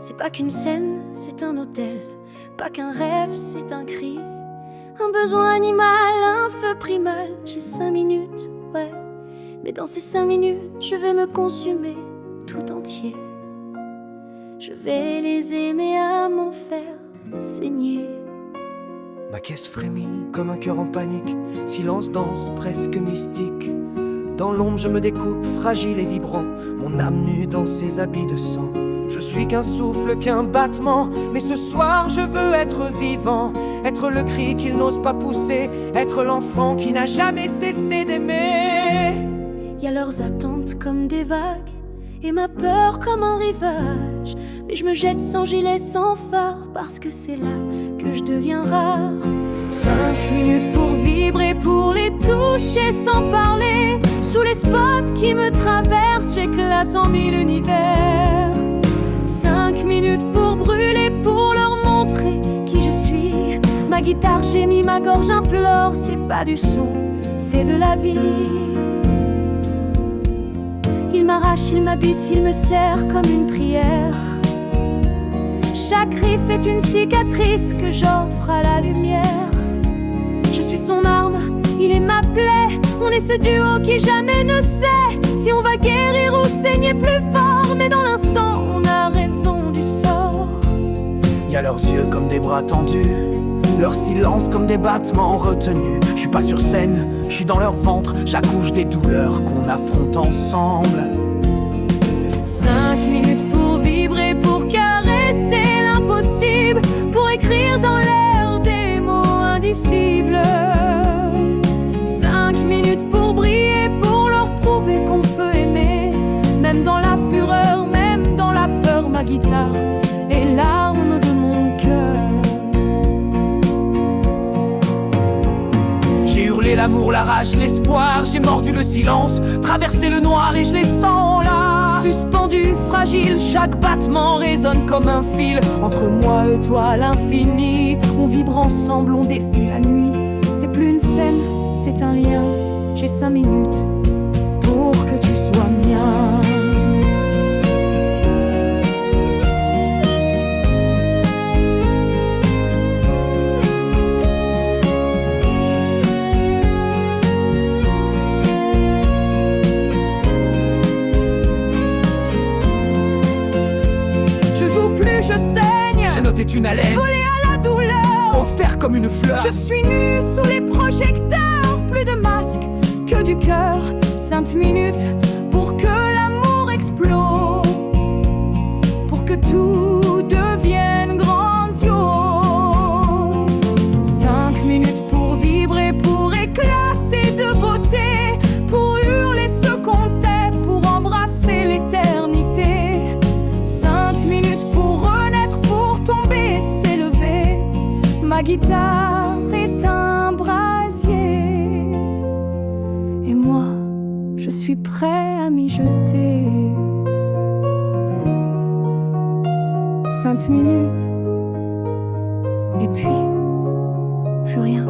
C'est pas qu'une scène, c'est un hôtel. Pas qu'un rêve, c'est un cri. Un besoin animal, un feu primal. J'ai 5 minutes, ouais. Mais dans ces 5 minutes, je vais me consumer tout entier. Je vais les aimer à m'en faire saigner. Ma caisse frémit comme un cœur en panique. Silence dense, presque mystique. Dans l'ombre je me découpe, fragile et vibrant. Mon âme nue dans ses habits de sang. Je suis qu'un souffle, qu'un battement. Mais ce soir je veux être vivant. Être le cri qu'il n'ose pas pousser. Être l'enfant qui n'a jamais cessé d'aimer. Y a leurs attentes comme des vagues et ma peur comme un rivage. Mais je me jette sans gilet, sans phare, parce que c'est là que je deviens rare. 5 minutes pour vibrer, pour les toucher sans parler. Sous les spots qui me traversent, j'éclate en 1000 univers. 5 minutes pour brûler, pour leur montrer qui je suis. Ma guitare gémit, ma gorge implore. C'est pas du son, c'est de la vie. Il m'arrache, il m'habite, il me serre comme une prière. Chaque riff est une cicatrice que j'offre à la lumière. Je suis son arme, il est ma plaie. On est ce duo qui jamais ne sait si on va guérir ou saigner plus fort. Mais dans l'instant, on a raison du sort. Y a leurs yeux comme des bras tendus, leur silence comme des battements retenus. Je suis pas sur scène, je suis dans leur ventre. J'accouche des douleurs qu'on affronte ensemble. 5 minutes pour vibrer, pour caresser l'impossible, pour écrire dans l'air des mots indicibles. 5 minutes pour briller, pour leur prouver qu'on peut aimer. Même dans la fureur, même dans la peur, ma guitare est l'arme de mon cœur. J'ai hurlé l'amour, la rage, l'espoir. J'ai mordu le silence, traversé le noir et je les sens là. Suspendu, fragile, chaque battement résonne comme un fil. Entre moi et toi l'infini, on vibre ensemble, on défie la nuit. C'est plus une scène, c'est un lien. J'ai 5 minutes pour que tu sois mien. Je saigne, j'ai noté une haleine, volé à la douleur, offert comme une fleur. Je suis nue sous les projecteurs, plus de masque que du cœur. 5 minutes pour que l'amour explose, pour que tout devienne grandiose. 5 minutes pour vibrer, pour éclater de beauté, pour hurler ce qu'on tait, pour embrasser l'éternité. 5 minutes pour tomber, s'élever. Ma guitare est un brasier et moi, je suis prêt à m'y jeter. 5 minutes et puis plus rien.